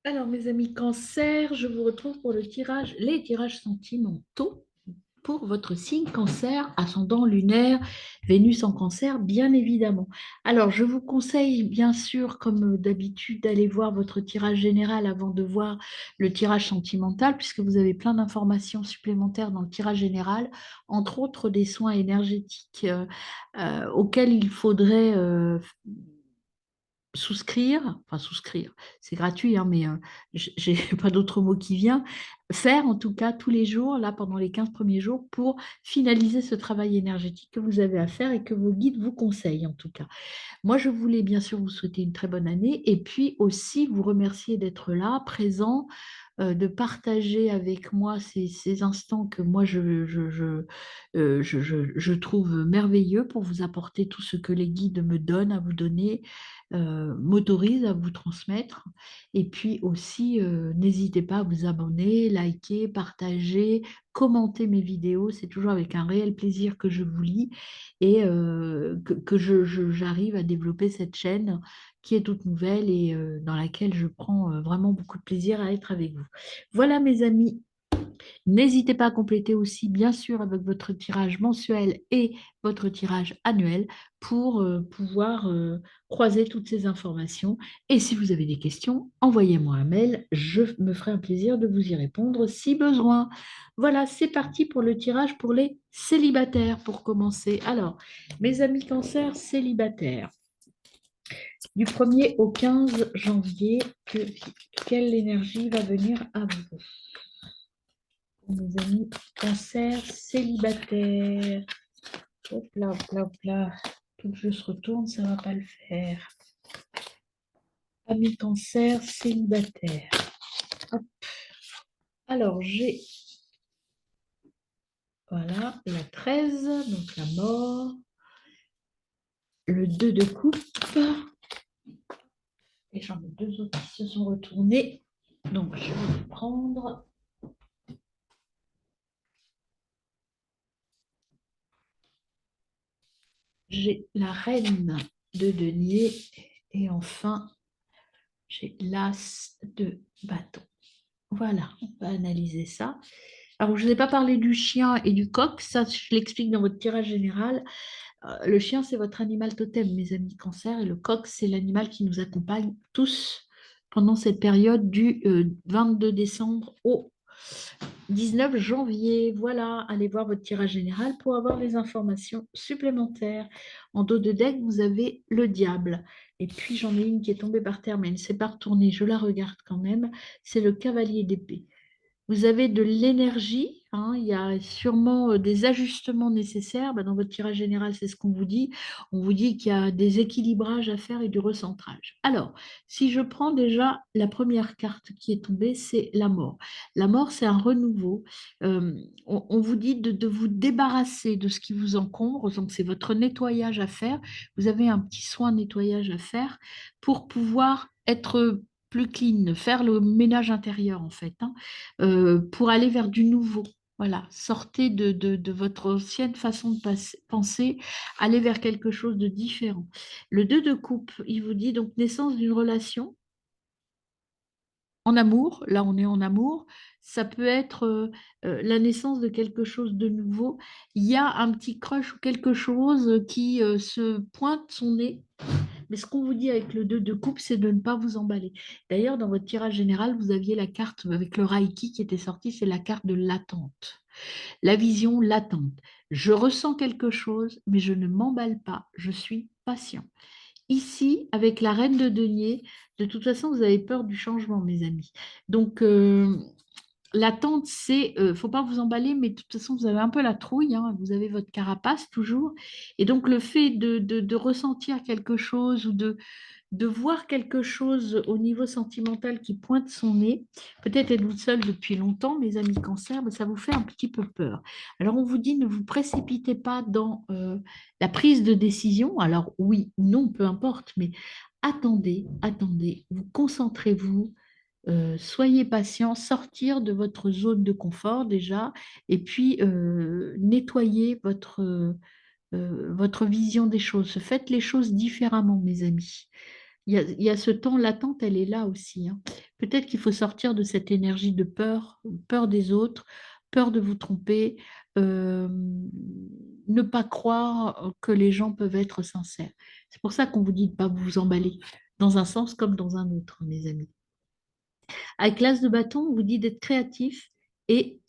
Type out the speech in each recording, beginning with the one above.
Alors, mes amis cancer, je vous retrouve pour les tirages sentimentaux pour votre signe cancer, ascendant lunaire, Vénus en cancer, bien évidemment. Alors, je vous conseille, bien sûr, comme d'habitude, d'aller voir votre tirage général avant de voir le tirage sentimental, puisque vous avez plein d'informations supplémentaires dans le tirage général, entre autres des soins énergétiques auxquels il faudrait souscrire, c'est gratuit, hein, mais j'ai pas d'autre mot qui vient, faire en tout cas tous les jours, là pendant les 15 premiers jours, pour finaliser ce travail énergétique que vous avez à faire et que vos guides vous conseillent en tout cas. Moi, je voulais bien sûr vous souhaiter une très bonne année et puis aussi vous remercier d'être là, présent, de partager avec moi ces instants que moi je trouve merveilleux pour vous apporter tout ce que les guides me donnent à vous donner, m'autorisent à vous transmettre. Et puis aussi, n'hésitez pas à vous abonner, liker, partager, commenter mes vidéos. C'est toujours avec un réel plaisir que je vous lis et que j'arrive à développer cette chaîne qui est toute nouvelle et dans laquelle je prends vraiment beaucoup de plaisir à être avec vous. Voilà mes amis, n'hésitez pas à compléter aussi bien sûr avec votre tirage mensuel et votre tirage annuel pour pouvoir croiser toutes ces informations. Et si vous avez des questions, envoyez-moi un mail, je me ferai un plaisir de vous y répondre si besoin. Voilà, c'est parti pour le tirage pour les célibataires pour commencer. Alors, mes amis cancer célibataires, du 1er au 15 janvier, quelle énergie va venir à vous? Pour mes amis cancer célibataires. Hop là, hop là, hop là. Tout que je se retourne, ça ne va pas le faire. Amis cancer célibataire. Hop. Alors, j'ai voilà la 13, donc la mort. Le 2 de coupe. Et j'en ai deux autres qui se sont retournés. Donc, je vais prendre. J'ai la reine de denier. Et enfin, j'ai l'as de bâton. Voilà, on va analyser ça. Alors, je ne vous ai pas parlé du chien et du coq, ça je l'explique dans votre tirage général. Le chien, c'est votre animal totem, mes amis cancer, et le coq, c'est l'animal qui nous accompagne tous pendant cette période du 22 décembre au 19 janvier. Voilà, allez voir votre tirage général pour avoir les informations supplémentaires. En dos de deck, vous avez le diable. Et puis j'en ai une qui est tombée par terre, mais elle ne s'est pas retournée. Je la regarde quand même. C'est le cavalier d'épée. Vous avez de l'énergie, hein, il y a sûrement des ajustements nécessaires. Dans votre tirage général, c'est ce qu'on vous dit. On vous dit qu'il y a des équilibrages à faire et du recentrage. Alors, si je prends déjà la première carte qui est tombée, c'est la mort. La mort, c'est un renouveau. On vous dit de vous débarrasser de ce qui vous encombre. Donc, c'est votre nettoyage à faire. Vous avez un petit soin de nettoyage à faire pour pouvoir être plus clean, faire le ménage intérieur en fait, hein, pour aller vers du nouveau. Voilà, sortez de votre ancienne façon de penser, allez vers quelque chose de différent. Le 2 de coupe, il vous dit donc naissance d'une relation en amour, là on est en amour, ça peut être la naissance de quelque chose de nouveau. Il y a un petit crush ou quelque chose qui se pointe son nez, mais ce qu'on vous dit avec le 2 de coupe, c'est de ne pas vous emballer. D'ailleurs, dans votre tirage général, vous aviez la carte avec le Reiki qui était sortie, c'est la carte de l'attente. La vision latente. Je ressens quelque chose, mais je ne m'emballe pas, je suis patient. Ici, avec la reine de denier, de toute façon, vous avez peur du changement, mes amis. Donc, l'attente, c'est, faut pas vous emballer, mais de toute façon, vous avez un peu la trouille, hein, vous avez votre carapace toujours. Et donc, le fait de ressentir quelque chose ou de voir quelque chose au niveau sentimental qui pointe son nez, peut-être êtes-vous seul depuis longtemps, mes amis cancer, mais ça vous fait un petit peu peur. Alors, on vous dit, ne vous précipitez pas dans la prise de décision. Alors, oui, non, peu importe, mais attendez, vous concentrez-vous, soyez patient, sortir de votre zone de confort déjà, et puis nettoyer votre vision des choses. Faites les choses différemment, mes amis. Il y a ce temps, l'attente, elle est là aussi, hein. Peut-être qu'il faut sortir de cette énergie de peur, peur des autres, peur de vous tromper, euh, ne pas croire que les gens peuvent être sincères. C'est pour ça qu'on vous dit de ne pas vous emballer, dans un sens comme dans un autre, mes amis. Avec l'as de bâton, on vous dit d'être créatif et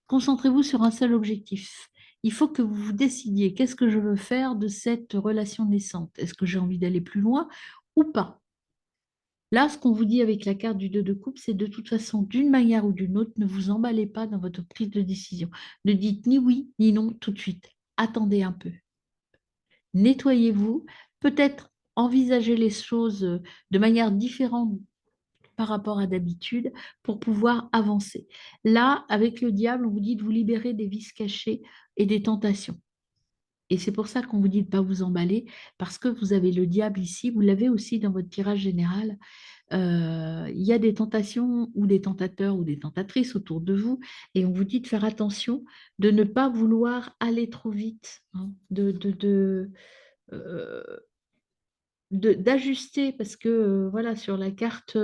concentrez-vous sur un seul objectif. Il faut que vous vous décidiez, qu'est-ce que je veux faire de cette relation naissante? Est-ce que j'ai envie d'aller plus loin ou pas? Là, ce qu'on vous dit avec la carte du 2 de coupe, c'est de toute façon, d'une manière ou d'une autre, ne vous emballez pas dans votre prise de décision. Ne dites ni oui ni non tout de suite. Attendez un peu. Nettoyez-vous. Peut-être envisagez les choses de manière différente par rapport à d'habitude pour pouvoir avancer. Là, avec le diable, on vous dit de vous libérer des vices cachés et des tentations. Et c'est pour ça qu'on vous dit de ne pas vous emballer, parce que vous avez le diable ici, vous l'avez aussi dans votre tirage général. Il y a des tentations ou des tentateurs ou des tentatrices autour de vous, et on vous dit de faire attention, de ne pas vouloir aller trop vite, hein, euh, d'ajuster parce que voilà sur la carte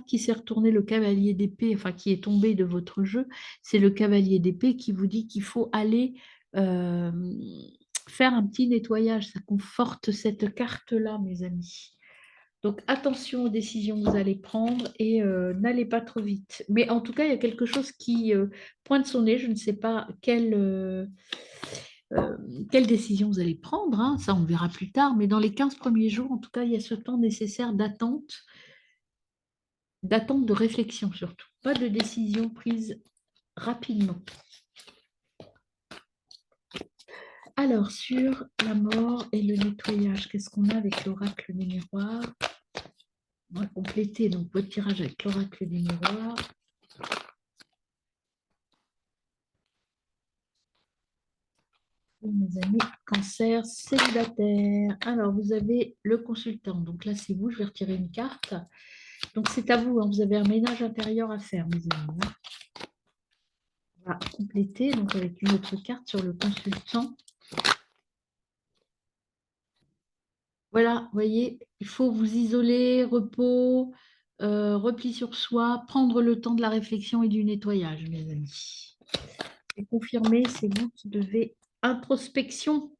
qui s'est retournée le cavalier d'épée enfin qui est tombé de votre jeu, c'est le cavalier d'épée qui vous dit qu'il faut aller euh, faire un petit nettoyage. Ça conforte cette carte-là, mes amis. Donc attention aux décisions que vous allez prendre et n'allez pas trop vite. Mais en tout cas, il y a quelque chose qui pointe son nez. Je ne sais pas quelle décision vous allez prendre, hein, ça on verra plus tard, mais dans les 15 premiers jours, en tout cas, il y a ce temps nécessaire d'attente de réflexion surtout, pas de décision prise rapidement. Alors, sur la mort et le nettoyage, qu'est-ce qu'on a avec l'oracle des miroirs? On va compléter donc votre tirage avec l'oracle des miroirs. Mes amis, cancer célibataire. Alors, vous avez le consultant. Donc là, c'est vous. Je vais retirer une carte. Donc, c'est à vous, hein. Vous avez un ménage intérieur à faire, mes amis, hein. On va compléter donc avec une autre carte sur le consultant. Voilà, vous voyez, il faut vous isoler, repos, repli sur soi, prendre le temps de la réflexion et du nettoyage, mes amis. Et confirmer, c'est vous qui devez introspection.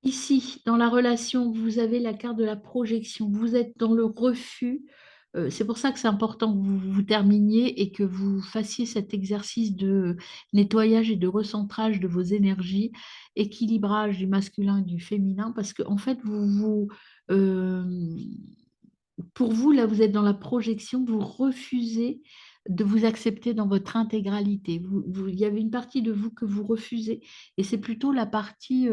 Ici, dans la relation, vous avez la carte de la projection. Vous êtes dans le refus. C'est pour ça que c'est important que vous terminiez et que vous fassiez cet exercice de nettoyage et de recentrage de vos énergies, équilibrage du masculin et du féminin, parce que en fait, euh, pour vous, là, vous êtes dans la projection, vous refusez de vous accepter dans votre intégralité. Il y avait une partie de vous que vous refusez, et c'est plutôt la partie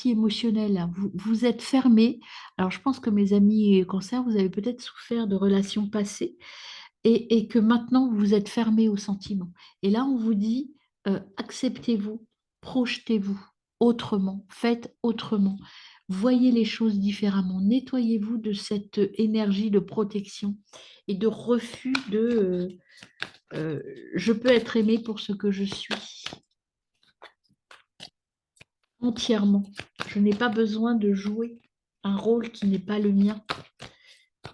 émotionnelle, là. Vous êtes fermé. Alors, je pense que mes amis cancer, vous avez peut-être souffert de relations passées, et que maintenant, vous êtes fermé aux sentiments. Et là, on vous dit, acceptez-vous, projetez-vous autrement, faites autrement. Voyez les choses différemment. Nettoyez-vous de cette énergie de protection et de refus de je peux être aimé pour ce que je suis entièrement. Je n'ai pas besoin de jouer un rôle qui n'est pas le mien.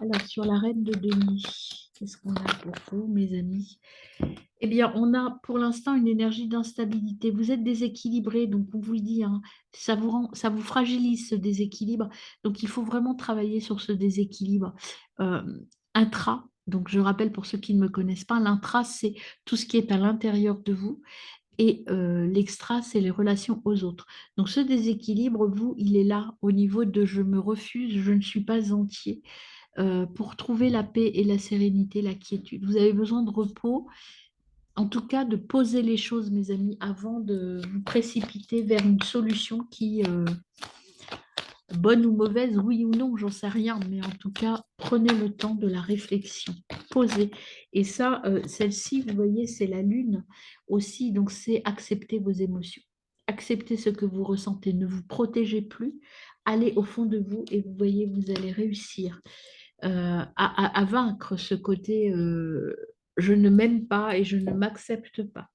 Alors, sur la reine de denier, qu'est-ce qu'on a pour vous, mes amis? Eh bien, on a pour l'instant une énergie d'instabilité. Vous êtes déséquilibré, donc on vous le dit, hein, ça vous fragilise ce déséquilibre. Donc, il faut vraiment travailler sur ce déséquilibre euh, intra. Donc, je rappelle pour ceux qui ne me connaissent pas, l'intra, c'est tout ce qui est à l'intérieur de vous. Et l'extra, c'est les relations aux autres. Donc, ce déséquilibre, vous, il est là au niveau de je me refuse, je ne suis pas entier. Pour trouver la paix et la sérénité, la quiétude. Vous avez besoin de repos, en tout cas de poser les choses, mes amis, avant de vous précipiter vers une solution qui, bonne ou mauvaise, oui ou non, j'en sais rien, mais en tout cas, prenez le temps de la réflexion, posez. Et ça, celle-ci, vous voyez, c'est la lune aussi, donc c'est accepter vos émotions. Accepter ce que vous ressentez, ne vous protégez plus, allez au fond de vous et vous voyez, vous allez réussir à vaincre ce côté je ne m'aime pas et je ne m'accepte pas.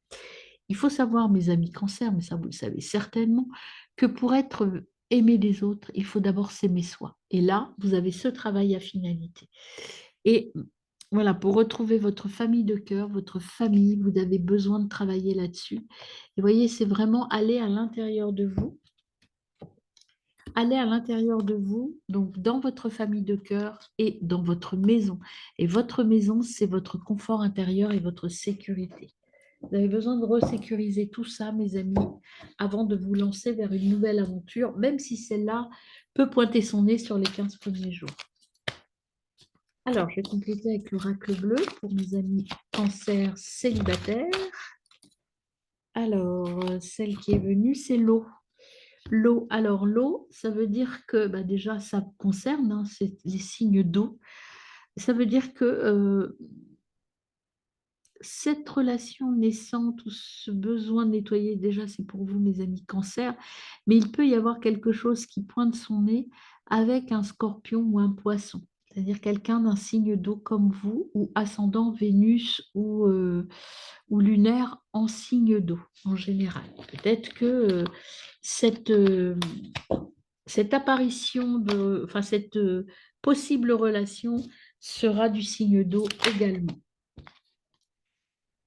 Il faut savoir, mes amis cancer, mais ça vous le savez certainement, que pour être aimer les autres, il faut d'abord s'aimer soi. Et là, vous avez ce travail à finalité. Et voilà, pour retrouver votre famille de cœur, votre famille, vous avez besoin de travailler là-dessus. Et vous voyez, c'est vraiment aller à l'intérieur de vous. Aller à l'intérieur de vous, donc dans votre famille de cœur et dans votre maison. Et votre maison, c'est votre confort intérieur et votre sécurité. Vous avez besoin de resécuriser tout ça, mes amis, avant de vous lancer vers une nouvelle aventure, même si celle-là peut pointer son nez sur les 15 premiers jours. Alors, je vais compléter avec l'oracle bleu pour mes amis cancer célibataires. Alors, celle qui est venue, c'est l'eau. L'eau, alors l'eau, ça veut dire que bah déjà, ça concerne, hein, c'est les signes d'eau. Ça veut dire que cette relation naissante ou ce besoin de nettoyer, déjà, c'est pour vous, mes amis cancer, mais il peut y avoir quelque chose qui pointe son nez avec un scorpion ou un poisson. C'est-à-dire quelqu'un d'un signe d'eau comme vous, ou ascendant Vénus ou lunaire en signe d'eau en général. Peut-être que cette, cette apparition, enfin cette possible relation sera du signe d'eau également.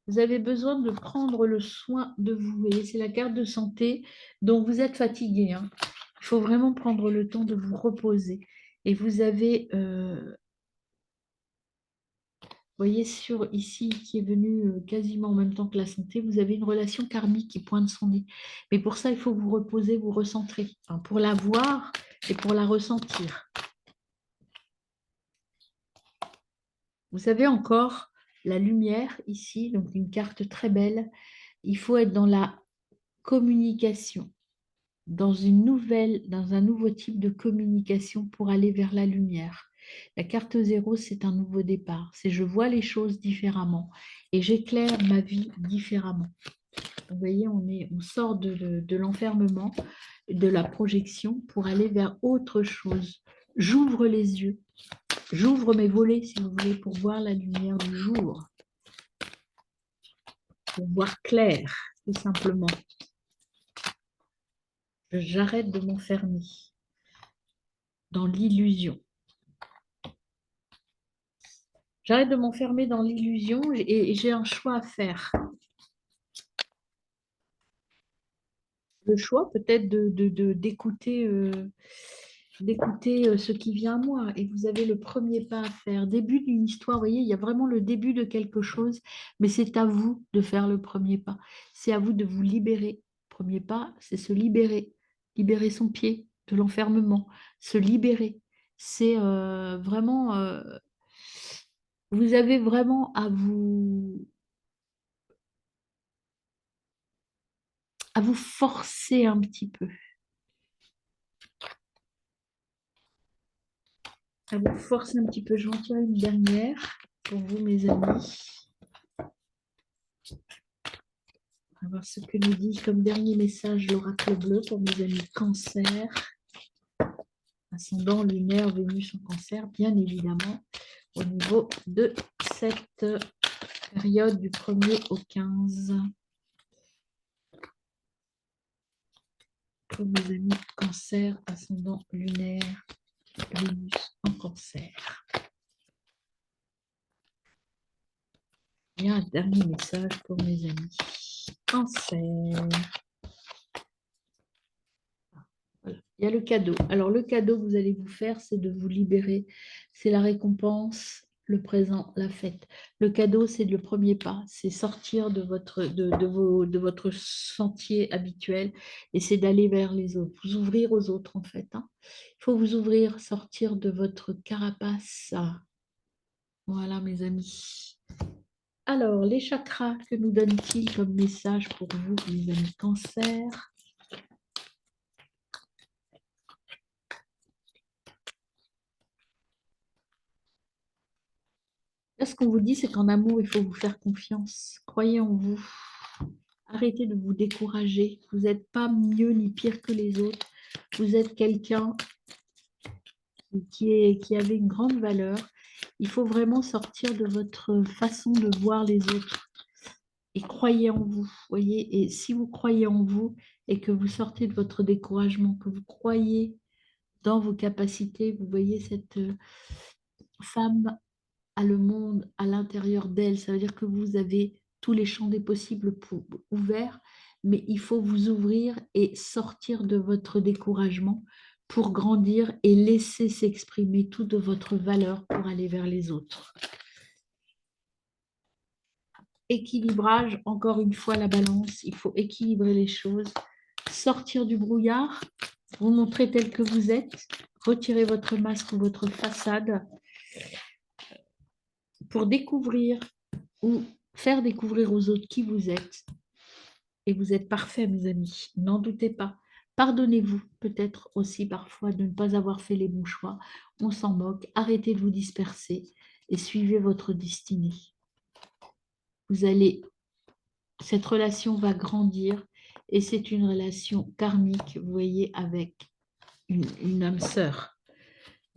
Vous avez besoin de prendre le soin de vous. Vous voyez, c'est la carte de santé, donc vous êtes fatigué, hein. Il faut vraiment prendre le temps de vous reposer. Et vous avez, vous voyez, sur ici, qui est venu quasiment en même temps que la santé, vous avez une relation karmique qui pointe son nez. Mais pour ça, il faut vous reposer, vous recentrer, hein, pour la voir et pour la ressentir. Vous avez encore la lumière ici, donc une carte très belle. Il faut être dans la communication, dans un nouveau type de communication pour aller vers la lumière. La carte 0, c'est un nouveau départ. C'est je vois les choses différemment et j'éclaire ma vie différemment. Vous voyez, on sort de l'enfermement, de la projection pour aller vers autre chose. J'ouvre les yeux, j'ouvre mes volets, si vous voulez, pour voir la lumière du jour, pour voir clair, tout simplement. J'arrête de m'enfermer dans l'illusion. J'arrête de m'enfermer dans l'illusion et j'ai un choix à faire. Le choix peut-être d'écouter ce qui vient à moi. Et vous avez le premier pas à faire. Début d'une histoire, vous voyez, il y a vraiment le début de quelque chose, mais c'est à vous de faire le premier pas. C'est à vous de vous libérer. Premier pas, c'est se libérer. Libérer son pied de l'enfermement. Se libérer. C'est vraiment... vous avez vraiment à vous forcer un petit peu. À vous forcer un petit peu. Je vais en tirer une dernière pour vous, mes amis. On va voir ce que nous dit comme dernier message l'oracle bleu pour mes amis cancer. Ascendant lunaire, Vénus en cancer, bien évidemment, au niveau de cette période du 1er au 15. Pour mes amis cancer, ascendant lunaire, Vénus en cancer. Il y a un dernier message pour mes amis cancer. Voilà. Il y a le cadeau. Alors, le cadeau que vous allez vous faire, c'est de vous libérer. C'est la récompense, le présent, la fête. Le cadeau, c'est le premier pas. C'est sortir de votre sentier habituel et c'est d'aller vers les autres. Vous ouvrir aux autres, en fait, hein. Il faut vous ouvrir, sortir de votre carapace. Voilà, mes amis. Alors, les chakras, que nous donne-t-il comme message pour vous, mes amis cancer? Là, ce qu'on vous dit, c'est qu'en amour, il faut vous faire confiance. Croyez en vous. Arrêtez de vous décourager. Vous n'êtes pas mieux ni pire que les autres. Vous êtes quelqu'un qui avait une grande valeur. Il faut vraiment sortir de votre façon de voir les autres. et croyez en vous, voyez. Et si vous croyez en vous et que vous sortez de votre découragement, que vous croyez dans vos capacités, vous voyez cette femme a le monde à l'intérieur d'elle. Ça veut dire que vous avez tous les champs des possibles ouverts, mais il faut vous ouvrir et sortir de votre découragement pour grandir et laisser s'exprimer toute votre valeur pour aller vers les autres. Équilibrage, encore une fois, la balance, il faut équilibrer les choses, sortir du brouillard, vous montrer tel que vous êtes, retirer votre masque ou votre façade pour découvrir ou faire découvrir aux autres qui vous êtes. Et vous êtes parfait, mes amis, n'en doutez pas. Pardonnez-vous peut-être aussi parfois de ne pas avoir fait les bons choix. On s'en moque, arrêtez de vous disperser et suivez votre destinée. Vous allez, cette relation va grandir et c'est une relation karmique, vous voyez, avec une âme sœur.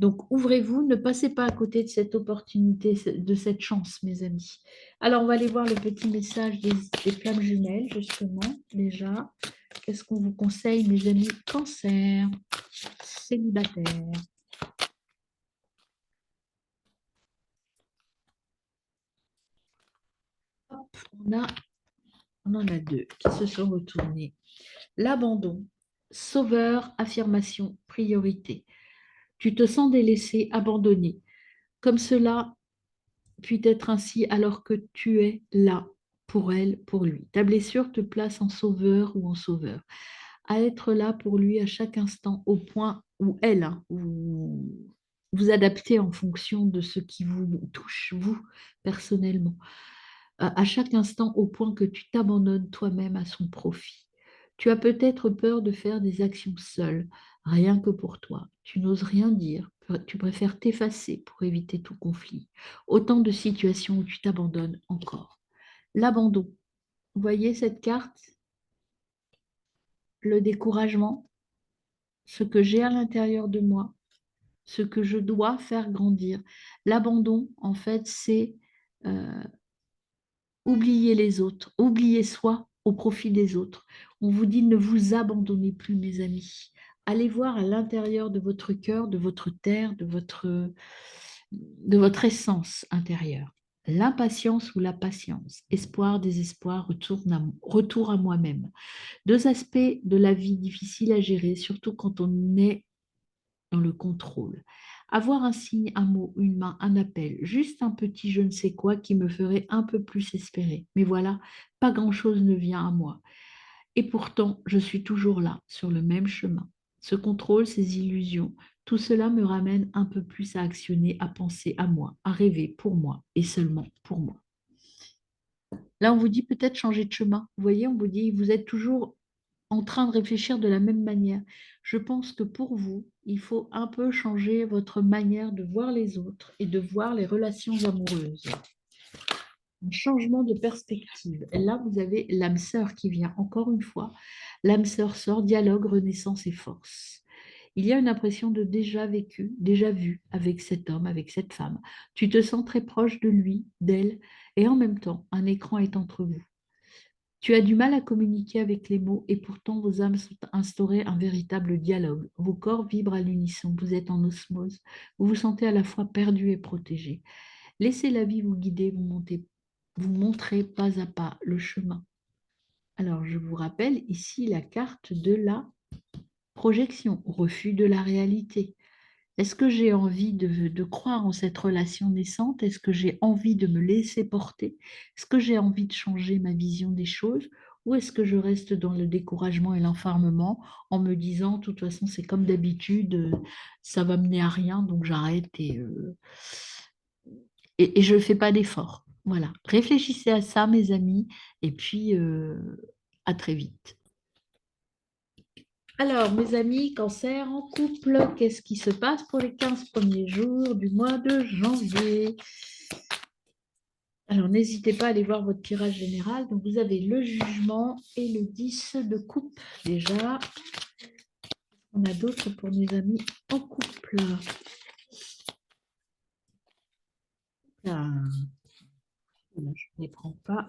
Donc, ouvrez-vous, ne passez pas à côté de cette opportunité, de cette chance, mes amis. Alors, on va aller voir le petit message des flammes jumelles, justement, déjà. Qu'est-ce qu'on vous conseille, mes amis? Cancer, célibataire. Hop, on en a deux qui se sont retournés. L'abandon, sauveur, affirmation, priorité. Tu te sens délaissé, abandonné. Comme cela puis être ainsi alors que tu es là pour elle, pour lui. Ta blessure te place en sauveur ou en sauveur. À être là pour lui à chaque instant au point où elle, hein, où vous adaptez en fonction de ce qui vous touche, vous, personnellement. À chaque instant au point que tu t'abandonnes toi-même à son profit. Tu as peut-être peur de faire des actions seule, rien que pour toi. Tu n'oses rien dire, tu préfères t'effacer pour éviter tout conflit. Autant de situations où tu t'abandonnes encore. L'abandon. Vous voyez cette carte? Le découragement, ce que j'ai à l'intérieur de moi, ce que je dois faire grandir. L'abandon, en fait, c'est euh, oublier les autres, oublier soi au profit des autres. On vous dit ne vous abandonnez plus, mes amis. Allez voir à l'intérieur de votre cœur, de votre terre, de votre essence intérieure. L'impatience ou la patience, espoir, désespoir, retour à moi-même. Deux aspects de la vie difficiles à gérer, surtout quand on est dans le contrôle. Avoir un signe, un mot, une main, un appel, juste un petit je ne sais quoi qui me ferait un peu plus espérer. Mais voilà, pas grand-chose ne vient à moi. Et pourtant, je suis toujours là, sur le même chemin. Ce contrôle, ces illusions, tout cela me ramène un peu plus à actionner, à penser à moi, à rêver pour moi et seulement pour moi. Là, on vous dit peut-être changer de chemin. Vous voyez, on vous dit, vous êtes toujours en train de réfléchir de la même manière. Je pense que pour vous, il faut un peu changer votre manière de voir les autres et de voir les relations amoureuses. Un changement de perspective. Et là, vous avez l'âme sœur qui vient encore une fois. L'âme sœur sort, dialogue, renaissance et force. Il y a une impression de déjà vécu, déjà vu avec cet homme, avec cette femme. Tu te sens très proche de lui, d'elle, et en même temps, un écran est entre vous. Tu as du mal à communiquer avec les mots et pourtant vos âmes sont instaurées un véritable dialogue. Vos corps vibrent à l'unisson, vous êtes en osmose, vous vous sentez à la fois perdu et protégé. Laissez la vie vous guider, vous montrer pas à pas le chemin. Alors je vous rappelle ici la carte de la projection, refus de la réalité. Est-ce que j'ai envie de croire en cette relation naissante? Est-ce que j'ai envie de me laisser porter? Est-ce que j'ai envie de changer ma vision des choses? Ou est-ce que je reste dans le découragement et l'enfermement en me disant, de toute façon, c'est comme d'habitude, ça va mener à rien, donc j'arrête et je ne fais pas d'effort. Voilà. Réfléchissez à ça, mes amis, et puis à très vite. Alors, mes amis, cancer en couple, qu'est-ce qui se passe pour les 15 premiers jours du mois de janvier? Alors, n'hésitez pas à aller voir votre tirage général. Donc, vous avez le jugement et le 10 de coupe déjà. On a d'autres pour mes amis en couple. Ah, je ne les prends pas.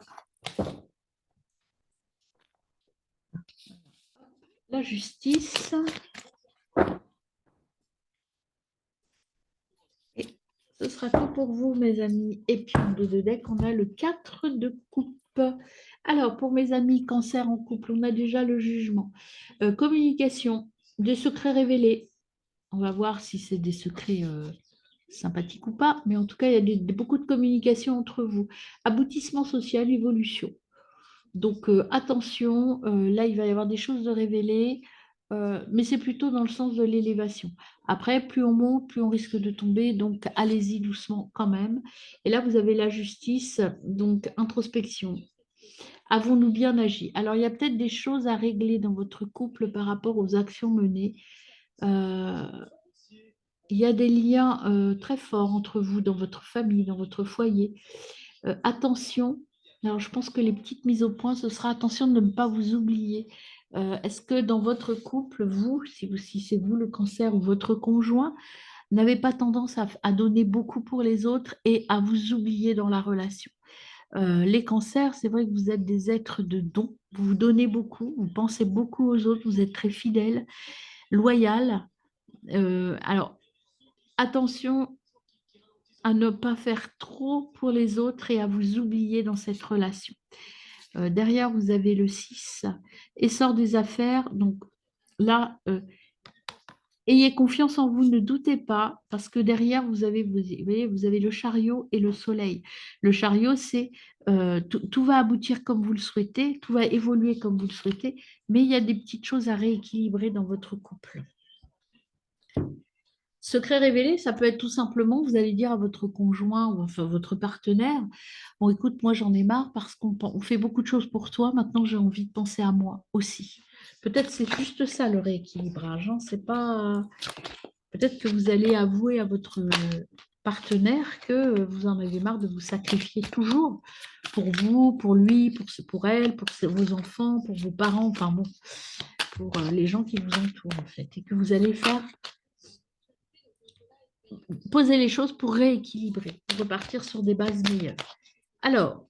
la justice. Et ce sera tout pour vous, mes amis. Et puis, en dos de deck, on a le 4 de coupe. Alors, pour mes amis, cancer en couple, on a déjà le jugement. Communication, des secrets révélés. On va voir si c'est des secrets sympathiques ou pas, mais en tout cas, il y a beaucoup de communication entre vous. Aboutissement social, évolution. Donc, attention, là, il va y avoir des choses de révéler, mais c'est plutôt dans le sens de l'élévation. Après, plus on monte, plus on risque de tomber, donc allez-y doucement quand même. Et là, vous avez la justice, donc introspection. Avons-nous bien agi? Alors, il y a peut-être des choses à régler dans votre couple par rapport aux actions menées. Euh, il y a des liens très forts entre vous, dans votre famille, dans votre foyer. Attention, alors je pense que les petites mises au point, ce sera attention de ne pas vous oublier. Est-ce que dans votre couple, vous, si c'est vous le cancer ou votre conjoint, n'avez pas tendance à donner beaucoup pour les autres et à vous oublier dans la relation? Les cancers, c'est vrai que vous êtes des êtres de don, vous vous donnez beaucoup, vous pensez beaucoup aux autres, vous êtes très fidèles, loyal. Alors, attention à ne pas faire trop pour les autres et à vous oublier dans cette relation. Derrière, vous avez le 6, essor des affaires. Donc là, ayez confiance en vous, ne doutez pas, parce que derrière, vous voyez, vous avez le chariot et le soleil. Le chariot, c'est tout va aboutir comme vous le souhaitez, tout va évoluer comme vous le souhaitez, mais il y a des petites choses à rééquilibrer dans votre couple. Secret révélé, ça peut être tout simplement, vous allez dire à votre conjoint ou enfin votre partenaire, bon écoute, moi j'en ai marre parce qu'on fait beaucoup de choses pour toi, maintenant j'ai envie de penser à moi aussi. Peut-être c'est juste ça le rééquilibrage, hein. C'est pas... Peut-être que vous allez avouer à votre partenaire que vous en avez marre de vous sacrifier toujours pour vous, pour lui, pour elle, pour vos enfants, pour vos parents, enfin bon, pour les gens qui vous entourent en fait, et que vous allez faire poser les choses pour rééquilibrer, pour repartir sur des bases meilleures. Alors,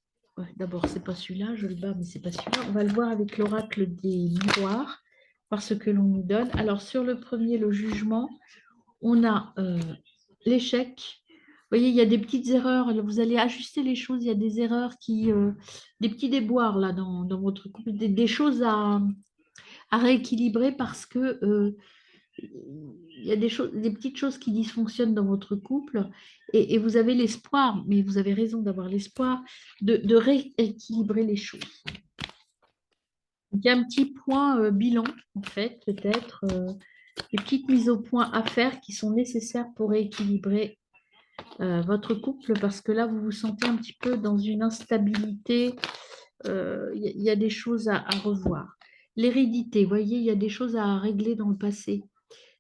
d'abord, c'est pas celui-là, je le bats, mais c'est pas celui-là. On va le voir avec l'oracle des miroirs, voir ce que l'on nous donne. Alors, sur le premier, le jugement, on a l'échec. Vous voyez, il y a des petites erreurs. Vous allez ajuster les choses. Il y a des erreurs des petits déboires là dans votre couple, des choses à rééquilibrer parce que il y a des petites choses qui dysfonctionnent dans votre couple et vous avez l'espoir, mais vous avez raison d'avoir l'espoir de rééquilibrer les choses. Donc, il y a un petit point bilan, en fait, peut-être, des petites mises au point à faire qui sont nécessaires pour rééquilibrer votre couple parce que là, vous vous sentez un petit peu dans une instabilité. Il y a des choses à revoir. L'hérédité, vous voyez, il y a des choses à régler dans le passé.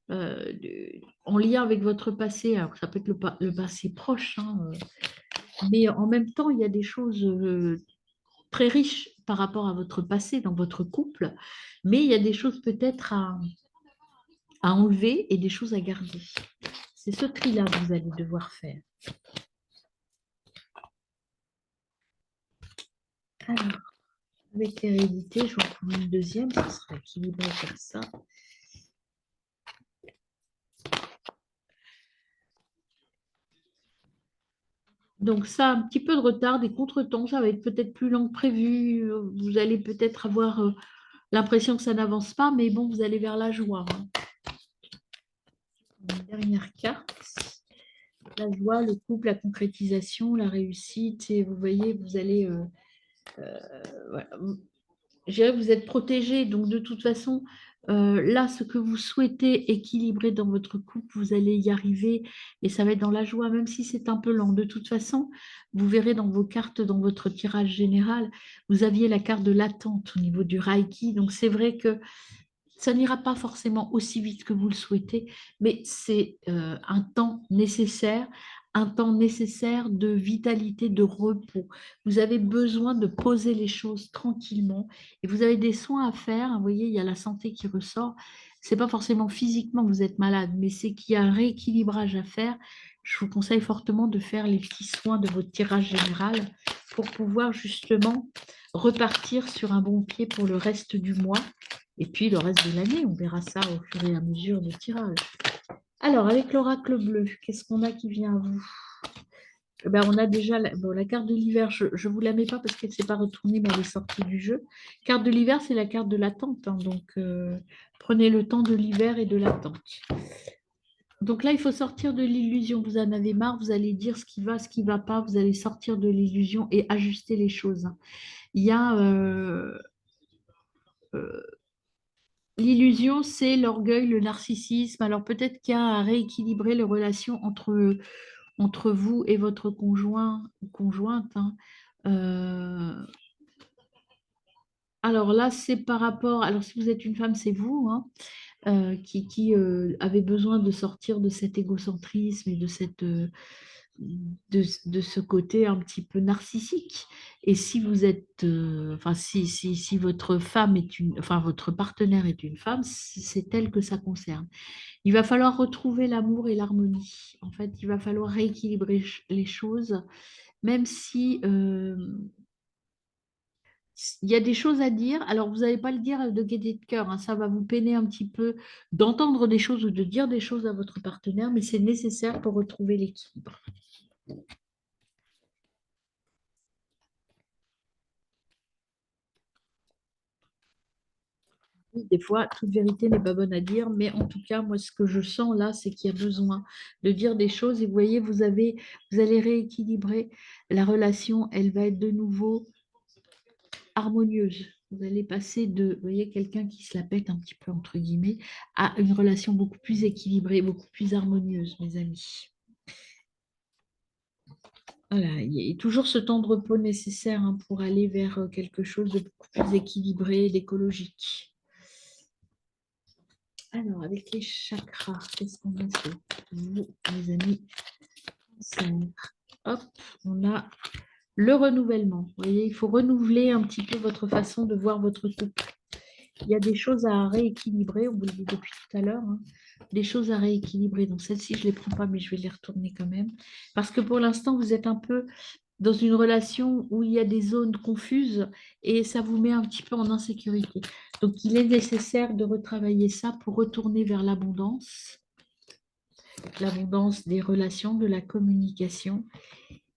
En lien avec votre passé, alors ça peut être le passé proche, hein, mais en même temps, il y a des choses très riches par rapport à votre passé dans votre couple, mais il y a des choses peut-être à enlever et des choses à garder. C'est ce tri-là que vous allez devoir faire. Alors, avec l'hérédité, je vais en prendre une deuxième, ça sera équilibré comme ça. Donc ça, un petit peu de retard, des contretemps, ça va être peut-être plus long que prévu. Vous allez peut-être avoir l'impression que ça n'avance pas, mais bon, vous allez vers la joie, hein. Une dernière carte, la joie, le couple, la concrétisation, la réussite. Et vous voyez, vous allez... voilà. Je dirais que vous êtes protégé, donc de toute façon, là, ce que vous souhaitez équilibrer dans votre couple, vous allez y arriver et ça va être dans la joie, même si c'est un peu lent. De toute façon, vous verrez dans vos cartes, dans votre tirage général, vous aviez la carte de l'attente au niveau du Reiki, donc c'est vrai que ça n'ira pas forcément aussi vite que vous le souhaitez, mais c'est un temps nécessaire de vitalité, de repos. Vous avez besoin de poser les choses tranquillement et vous avez des soins à faire. Vous voyez, il y a la santé qui ressort. C'est pas forcément physiquement que vous êtes malade, mais c'est qu'il y a un rééquilibrage à faire. Je vous conseille fortement de faire les petits soins de votre tirage général pour pouvoir justement repartir sur un bon pied pour le reste du mois Et puis le reste de l'année, on verra ça au fur et à mesure du tirage. Alors, avec l'oracle bleu, qu'est-ce qu'on a qui vient à vous? Ben, on a déjà bon, la carte de l'hiver, je ne vous la mets pas parce qu'elle ne s'est pas retournée, mais elle est sortie du jeu. Carte de l'hiver, c'est la carte de l'attente, hein, donc prenez le temps de l'hiver et de l'attente. Donc là, il faut sortir de l'illusion. Vous en avez marre, vous allez dire ce qui va pas, vous allez sortir de l'illusion et ajuster les choses, hein. Il y a euh, l'illusion, c'est l'orgueil, le narcissisme. Alors peut-être qu'il y a à rééquilibrer les relations entre vous et votre conjoint ou conjointe, hein. Euh, alors là, c'est par rapport, alors si vous êtes une femme, c'est vous, hein, qui avez besoin de sortir de cet égocentrisme et de ce côté un petit peu narcissique. Et si vous êtes, enfin, si votre femme est enfin, votre partenaire est une femme, c'est elle que ça concerne. Il va falloir retrouver l'amour et l'harmonie. En fait, il va falloir rééquilibrer les choses, même si il y a des choses à dire. Alors, vous n'allez pas le dire de gaieté de cœur, hein. Ça va vous peiner un petit peu d'entendre des choses ou de dire des choses à votre partenaire, mais c'est nécessaire pour retrouver l'équilibre. Oui, des fois, toute vérité n'est pas bonne à dire, mais en tout cas, moi, ce que je sens là, c'est qu'il y a besoin de dire des choses. Et vous voyez, vous allez rééquilibrer la relation. Elle va être de nouveau harmonieuse. Vous allez passer de, vous voyez, quelqu'un qui se la pète un petit peu, entre guillemets, à une relation beaucoup plus équilibrée, beaucoup plus harmonieuse, mes amis. Voilà, il y a toujours ce temps de repos nécessaire, hein, pour aller vers quelque chose de beaucoup plus équilibré, d'écologique. Alors, avec les chakras, qu'est-ce qu'on a fait vous, mes amis? Hop, on a le renouvellement. Vous voyez, il faut renouveler un petit peu votre façon de voir votre couple. Il y a des choses à rééquilibrer, on vous le dit depuis tout à l'heure, hein, des choses à rééquilibrer. Donc celle-ci, je ne les prends pas, mais je vais les retourner quand même. Parce que pour l'instant, vous êtes un peu dans une relation où il y a des zones confuses et ça vous met un petit peu en insécurité. Donc il est nécessaire de retravailler ça pour retourner vers l'abondance des relations, de la communication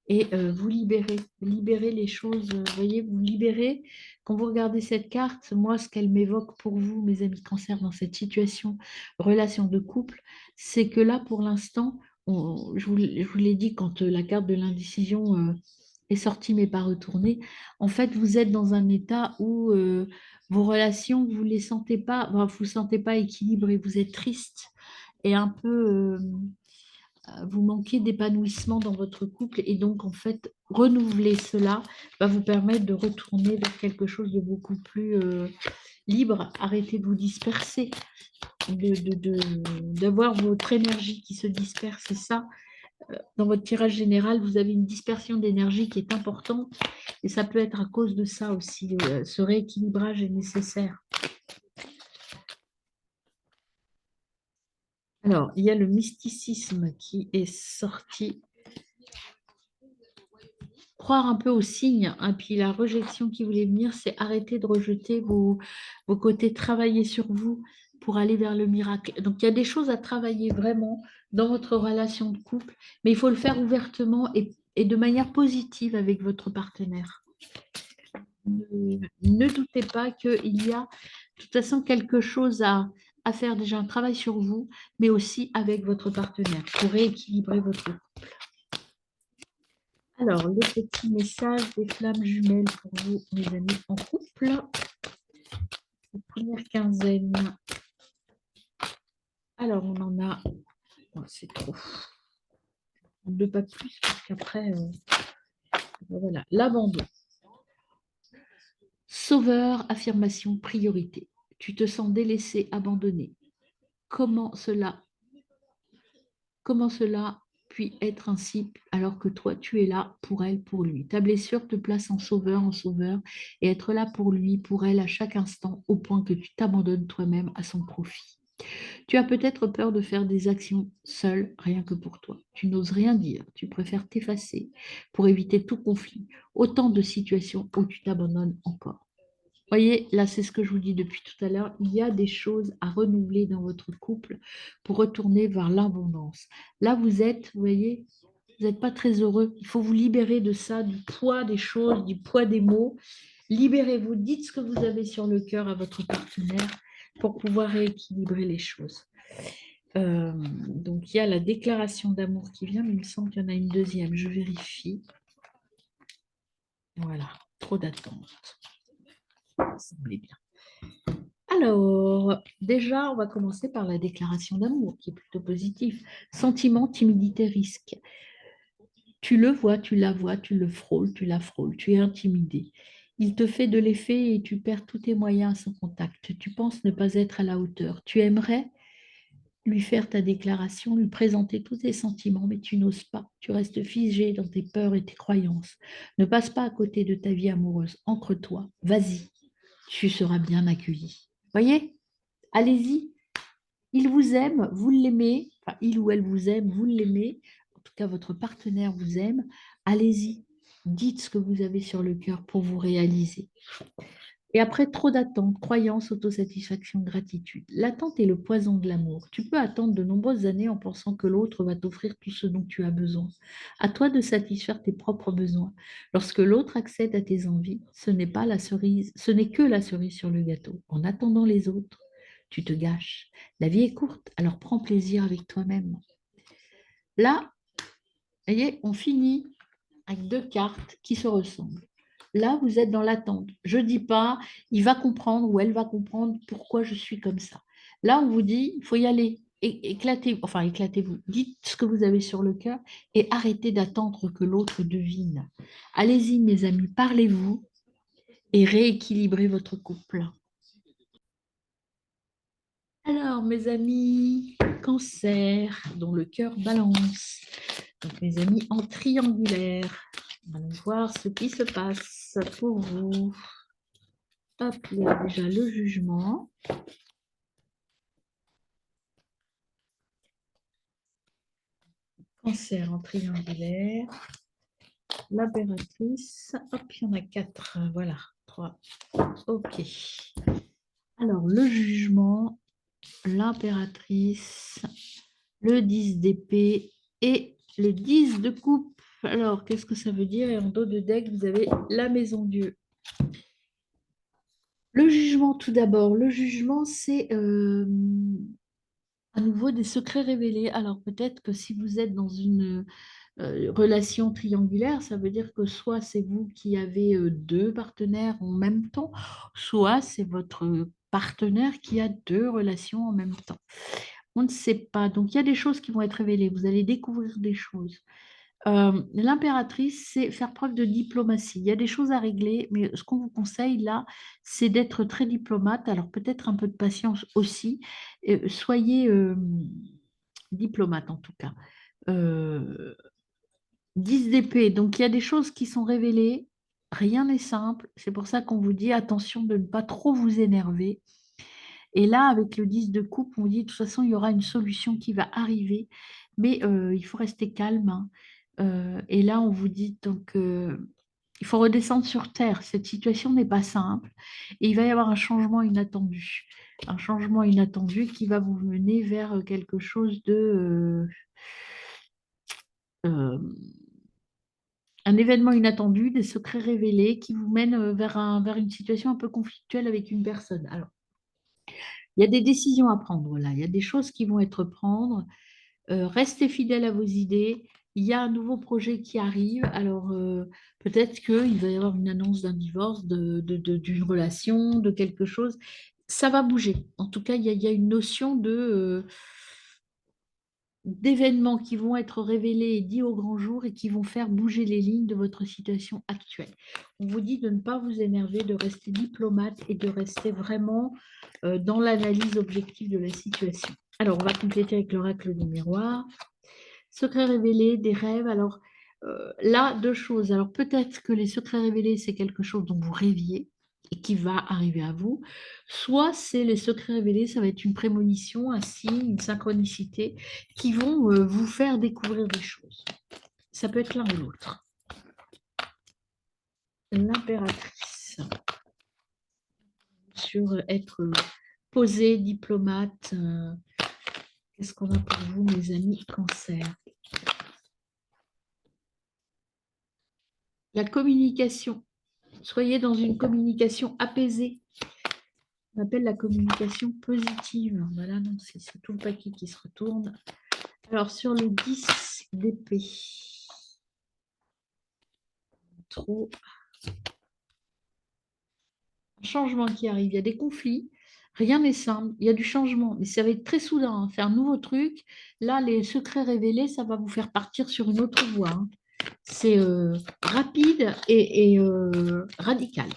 et vous libérez les choses, vous voyez, vous libérez. Quand vous regardez cette carte, moi, ce qu'elle m'évoque pour vous, mes amis cancer, dans cette situation, relation de couple, c'est que là, pour l'instant, je vous l'ai dit quand la carte de l'indécision est sortie mais pas retournée, en fait, vous êtes dans un état où vos relations, vous les sentez pas, enfin, vous sentez pas équilibrées, vous êtes triste et un peu... vous manquez d'épanouissement dans votre couple et donc en fait renouveler cela va vous permettre de retourner vers quelque chose de beaucoup plus libre. Arrêtez de vous disperser, d'avoir votre énergie qui se disperse. C'est ça. Dans votre tirage général, vous avez une dispersion d'énergie qui est importante et ça peut être à cause de ça aussi. Ce rééquilibrage est nécessaire. Alors, il y a le mysticisme qui est sorti, croire un peu aux signes, hein, puis la rejection qui voulait venir, c'est arrêter de rejeter vos côtés, travailler sur vous pour aller vers le miracle. Donc il y a des choses à travailler vraiment dans votre relation de couple, mais il faut le faire ouvertement et de manière positive avec votre partenaire. Ne doutez pas qu'il y a de toute façon quelque chose à faire, déjà un travail sur vous, mais aussi avec votre partenaire pour rééquilibrer votre couple. Alors, le petit message des flammes jumelles pour vous, mes amis en couple. La première quinzaine. Alors, on en a. Oh, c'est trop. Deux pas plus, parce qu'après, voilà. L'abandon. Sauveur, affirmation, priorité. Tu te sens délaissé, abandonné. Comment cela, comment cela puis être ainsi alors que toi, tu es là pour elle, pour lui. Ta blessure te place en sauveur, et être là pour lui, pour elle à chaque instant, au point que tu t'abandonnes toi-même à son profit. Tu as peut-être peur de faire des actions seul, rien que pour toi. Tu n'oses rien dire, tu préfères t'effacer pour éviter tout conflit. Autant de situations où tu t'abandonnes encore. Voyez, là, c'est ce que je vous dis depuis tout à l'heure. Il y a des choses à renouveler dans votre couple pour retourner vers l'abondance. Là, vous voyez, vous n'êtes pas très heureux. Il faut vous libérer de ça, du poids des choses, du poids des mots. Libérez-vous, dites ce que vous avez sur le cœur à votre partenaire pour pouvoir rééquilibrer les choses. Donc, il y a la déclaration d'amour qui vient, mais il me semble qu'il y en a une deuxième. Je vérifie. Voilà, trop d'attente. Ça semblait bien. Alors, déjà, on va commencer par la déclaration d'amour, qui est plutôt positif. Sentiment, timidité, risque. Tu le vois, tu la vois, tu le frôles, tu la frôles, tu es intimidé. Il te fait de l'effet et tu perds tous tes moyens à son contact. Tu penses ne pas être à la hauteur. Tu aimerais lui faire ta déclaration, lui présenter tous tes sentiments, mais tu n'oses pas. Tu restes figé dans tes peurs et tes croyances. Ne passe pas à côté de ta vie amoureuse. Ancre-toi. Vas-y. Tu seras bien accueilli. Voyez? Allez-y. Il vous aime, vous l'aimez. Enfin, il ou elle vous aime, vous l'aimez. En tout cas, votre partenaire vous aime. Allez-y. Dites ce que vous avez sur le cœur pour vous réaliser. Et après, trop d'attentes, croyances, autosatisfaction, gratitude. L'attente est le poison de l'amour. Tu peux attendre de nombreuses années en pensant que l'autre va t'offrir tout ce dont tu as besoin. À toi de satisfaire tes propres besoins. Lorsque l'autre accède à tes envies, ce n'est pas la cerise, ce n'est que la cerise sur le gâteau. En attendant les autres, tu te gâches. La vie est courte, alors prends plaisir avec toi-même. Là, vous voyez, on finit avec deux cartes qui se ressemblent. Là, vous êtes dans l'attente. Je ne dis pas, il va comprendre ou elle va comprendre pourquoi je suis comme ça. Là, on vous dit, il faut y aller. Éclatez, enfin, éclatez-vous. Dites ce que vous avez sur le cœur et arrêtez d'attendre que l'autre devine. Allez-y, mes amis, parlez-vous et rééquilibrez votre couple. Alors, mes amis, cancer, dont le cœur balance. Donc, mes amis en triangulaire. Allons voir ce qui se passe pour vous. Hop, il y a déjà le jugement. Cancer en triangulaire. L'impératrice. Hop, il y en a quatre. Voilà, trois. Ok. Alors, le jugement, l'impératrice, le 10 d'épée et le 10 de coupe. Alors, qu'est-ce que ça veut dire? Et en dos de deck, vous avez la maison Dieu. Le jugement, tout d'abord. Le jugement, c'est à nouveau des secrets révélés. Alors, peut-être que si vous êtes dans une relation triangulaire, ça veut dire que soit c'est vous qui avez deux partenaires en même temps, soit c'est votre partenaire qui a deux relations en même temps. On ne sait pas. Donc, il y a des choses qui vont être révélées. Vous allez découvrir des choses. L'impératrice, c'est faire preuve de diplomatie. Il y a des choses à régler, mais ce qu'on vous conseille là, c'est d'être très diplomate. Alors peut-être un peu de patience aussi. Soyez diplomate en tout cas. Euh, 10 d'épée, donc il y a des choses qui sont révélées. Rien n'est simple. C'est pour ça qu'on vous dit attention de ne pas trop vous énerver. Et là, avec le 10 de coupe, on dit de toute façon, il y aura une solution qui va arriver, mais il faut rester calme, hein. Et là, on vous dit donc, il faut redescendre sur terre. Cette situation n'est pas simple et il va y avoir un changement inattendu. Un changement inattendu qui va vous mener vers quelque chose de... euh, un événement inattendu, des secrets révélés qui vous mènent vers une situation un peu conflictuelle avec une personne. Alors, il y a des décisions à prendre là, il y a des choses qui vont être prises. Restez fidèle à vos idées. Il y a un nouveau projet qui arrive. Alors, peut-être qu'il va y avoir une annonce d'un divorce, d'une relation, de quelque chose. Ça va bouger. En tout cas, il y a une notion d'événements qui vont être révélés et dits au grand jour et qui vont faire bouger les lignes de votre situation actuelle. On vous dit de ne pas vous énerver, de rester diplomate et de rester vraiment dans l'analyse objective de la situation. Alors, on va compléter avec l'oracle du miroir. Secrets révélés, des rêves. Alors, là, deux choses. Alors, peut-être que les secrets révélés, c'est quelque chose dont vous rêviez et qui va arriver à vous. Soit c'est les secrets révélés, ça va être une prémonition, un signe, une synchronicité qui vont vous faire découvrir des choses. Ça peut être l'un ou l'autre. L'impératrice. sûr, être posé, diplomate. Qu'est-ce qu'on a pour vous, mes amis Cancer? La communication. Soyez dans une communication apaisée. On appelle la communication positive. Voilà, non, c'est tout le paquet qui se retourne. Alors, sur le 10 d'épée. Trop. Un changement qui arrive. Il y a des conflits. Rien n'est simple. Il y a du changement. Mais ça va être très soudain. Hein. C'est un nouveau truc. Là, les secrets révélés, ça va vous faire partir sur une autre voie. Hein. C'est rapide et radical.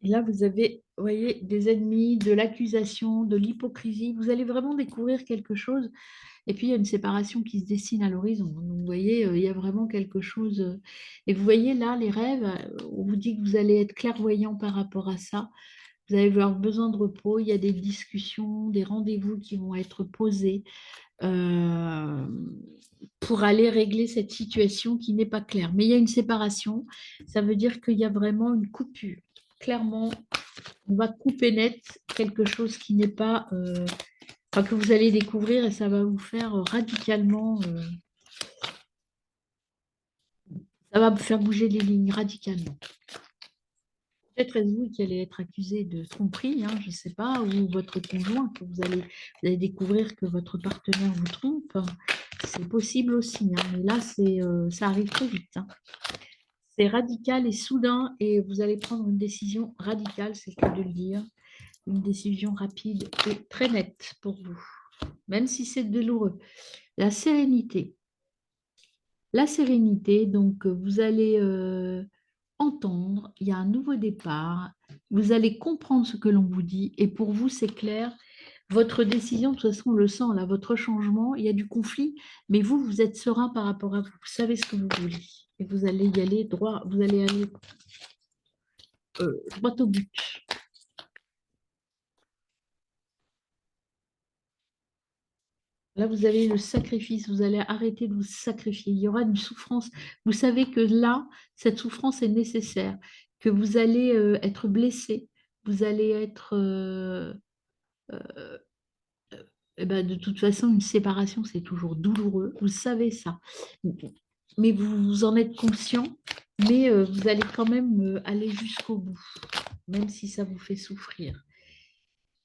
Et là, vous avez, vous voyez, des ennemis, de l'accusation, de l'hypocrisie. Vous allez vraiment découvrir quelque chose. Et puis, il y a une séparation qui se dessine à l'horizon. Donc, vous voyez, il y a vraiment quelque chose. Et vous voyez là, les rêves, on vous dit que vous allez être clairvoyant par rapport à ça. Vous allez avoir besoin de repos. Il y a des discussions, des rendez-vous qui vont être posés euh, pour aller régler cette situation qui n'est pas claire. Mais il y a une séparation. Ça veut dire qu'il y a vraiment une coupure. Clairement, on va couper net quelque chose qui n'est pas, enfin, que vous allez découvrir et ça va vous faire radicalement, ça va vous faire bouger les lignes radicalement. Peut-être est-ce vous qui allez être accusé de tromperie, hein, je ne sais pas, ou votre conjoint, que vous allez découvrir que votre partenaire vous trompe. C'est possible aussi, hein, mais là, ça arrive très vite. Hein. C'est radical et soudain et vous allez prendre une décision radicale, c'est le cas de le dire. Une décision rapide et très nette pour vous, même si c'est douloureux. La sérénité. La sérénité, donc vous allez entendre, il y a un nouveau départ, vous allez comprendre ce que l'on vous dit et pour vous, c'est clair. Votre décision, de toute façon, on le sent là, votre changement, il y a du conflit, mais vous, vous êtes serein par rapport à vous. Vous savez ce que vous voulez et vous allez y aller droit, vous allez aller droit au but. Là, vous avez le sacrifice, vous allez arrêter de vous sacrifier. Il y aura une souffrance. Vous savez que là, cette souffrance est nécessaire, que vous allez être blessé, vous allez être... euh, eh ben, de toute façon, une séparation, c'est toujours douloureux. Vous savez ça. Mais vous en êtes conscient, mais vous allez quand même aller jusqu'au bout, même si ça vous fait souffrir.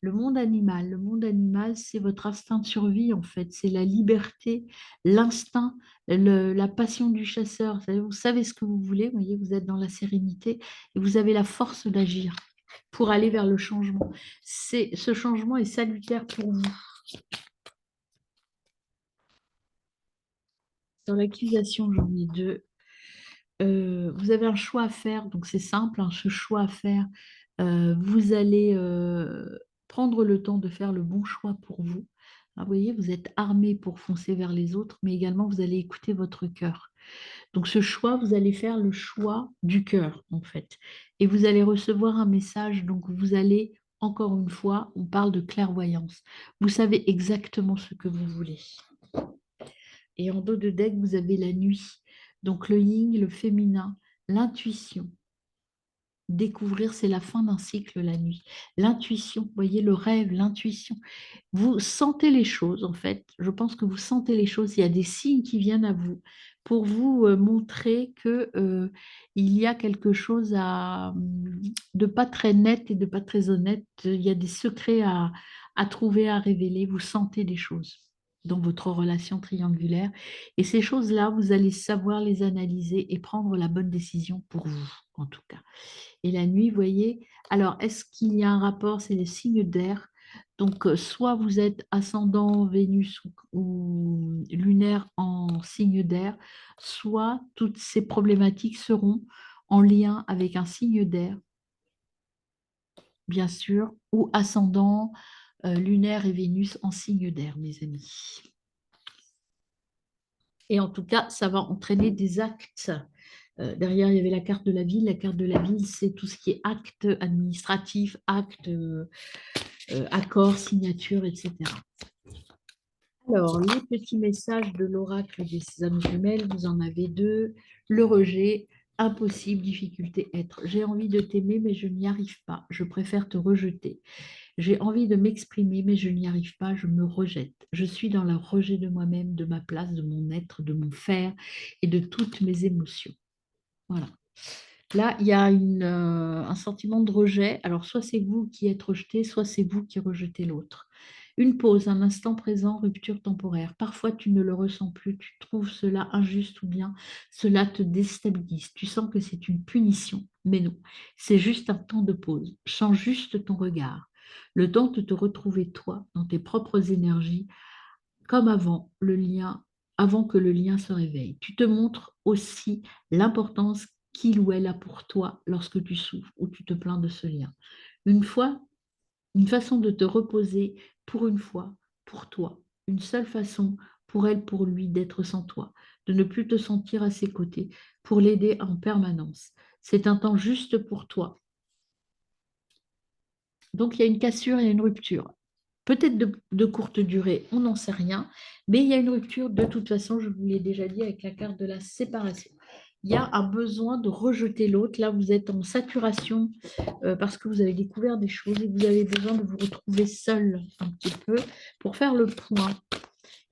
Le monde animal, c'est votre instinct de survie en fait, c'est la liberté, l'instinct, la passion du chasseur. Vous savez ce que vous voulez, vous voyez, vous êtes dans la sérénité et vous avez la force d'agir pour aller vers le changement. Ce changement est salutaire pour vous. Dans l'accusation, j'en ai deux. Vous avez un choix à faire, donc c'est simple, hein, ce choix à faire, vous allez prendre le temps de faire le bon choix pour vous. Alors, vous voyez, vous êtes armé pour foncer vers les autres, mais également vous allez écouter votre cœur. Donc ce choix, vous allez faire le choix du cœur, en fait. Et vous allez recevoir un message, donc vous allez, encore une fois, on parle de clairvoyance. Vous savez exactement ce que vous voulez. Et en dos de deck, vous avez la nuit. Donc le yin, le féminin, l'intuition. Découvrir, c'est la fin d'un cycle la nuit. L'intuition, vous voyez, le rêve, l'intuition. Vous sentez les choses, en fait. Je pense que vous sentez les choses. Il y a des signes qui viennent à vous pour vous montrer que il y a quelque chose de pas très net et de pas très honnête. Il y a des secrets à trouver, à révéler. Vous sentez des choses dans votre relation triangulaire. Et ces choses-là, vous allez savoir les analyser et prendre la bonne décision pour vous, en tout cas. Et la nuit, vous voyez, alors est-ce qu'il y a un rapport? C'est les signes d'air. Donc, soit vous êtes ascendant Vénus ou lunaire en signe d'air, soit toutes ces problématiques seront en lien avec un signe d'air, bien sûr, ou ascendant lunaire et Vénus en signe d'air, mes amis. Et en tout cas, ça va entraîner des actes. Derrière, il y avait la carte de la ville. La carte de la ville, c'est tout ce qui est acte administratif, acte, accord, signature, etc. Alors, les petits messages de l'oracle des âmes jumelles, vous en avez deux. Le rejet, impossible, difficulté, être. J'ai envie de t'aimer, mais je n'y arrive pas. Je préfère te rejeter. J'ai envie de m'exprimer, mais je n'y arrive pas. Je me rejette. Je suis dans le rejet de moi-même, de ma place, de mon être, de mon faire et de toutes mes émotions. Voilà. Là, il y a un sentiment de rejet. Alors, soit c'est vous qui êtes rejeté, soit c'est vous qui rejetez l'autre. Une pause, un instant présent, rupture temporaire. Parfois, tu ne le ressens plus, tu trouves cela injuste ou bien cela te déstabilise. Tu sens que c'est une punition, mais non, c'est juste un temps de pause. Change juste ton regard. Le temps de te retrouver toi, dans tes propres énergies, comme avant le lien, avant que le lien se réveille. Tu te montres aussi l'importance qu'il ou elle a pour toi lorsque tu souffres ou tu te plains de ce lien. Une fois, une façon de te reposer pour une fois, pour toi. Une seule façon pour elle, pour lui, d'être sans toi, de ne plus te sentir à ses côtés, pour l'aider en permanence. C'est un temps juste pour toi. Donc, il y a une cassure et une rupture. Peut-être de courte durée, on n'en sait rien, mais il y a une rupture de toute façon, je vous l'ai déjà dit avec la carte de la séparation. Il y a un besoin de rejeter l'autre. Là, vous êtes en saturation parce que vous avez découvert des choses et vous avez besoin de vous retrouver seul un petit peu pour faire le point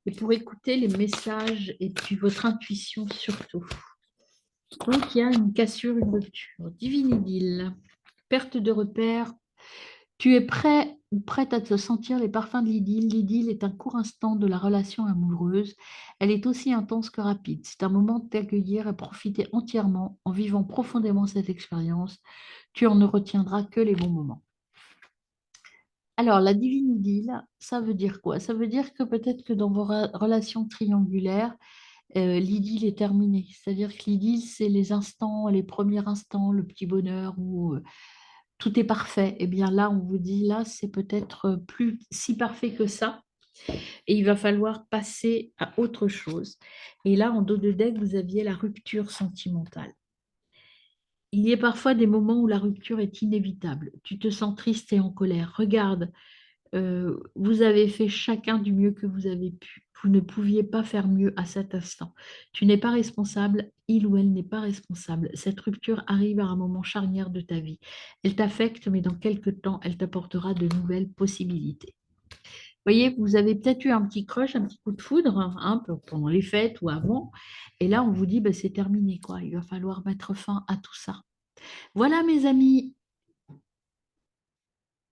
et pour écouter les messages et puis votre intuition surtout. Donc, il y a une cassure, une rupture. Divine idylle, perte de repère. Tu es prêt ou prête à te sentir les parfums de l'idylle. L'idylle est un court instant de la relation amoureuse. Elle est aussi intense que rapide. C'est un moment de t'accueillir et profiter entièrement en vivant profondément cette expérience. Tu en ne retiendras que les bons moments. Alors, la divine idylle, ça veut dire quoi? Ça veut dire que peut-être que dans vos relations triangulaires, l'idylle est terminée. C'est-à-dire que l'idylle, c'est les instants, les premiers instants, le petit bonheur où tout est parfait. Eh bien là, on vous dit, là, c'est peut-être plus si parfait que ça. Et il va falloir passer à autre chose. Et là, en dos de deck, vous aviez la rupture sentimentale. Il y a parfois des moments où la rupture est inévitable. Tu te sens triste et en colère. Regarde, vous avez fait chacun du mieux que vous avez pu. Vous ne pouviez pas faire mieux à cet instant. Tu n'es pas responsable, il ou elle n'est pas responsable. Cette rupture arrive à un moment charnière de ta vie. Elle t'affecte, mais dans quelques temps, elle t'apportera de nouvelles possibilités. Vous voyez, vous avez peut-être eu un petit crush, un petit coup de foudre, hein, pendant les fêtes ou avant. Et là, on vous dit, bah, c'est terminé, quoi. Il va falloir mettre fin à tout ça. Voilà, mes amis,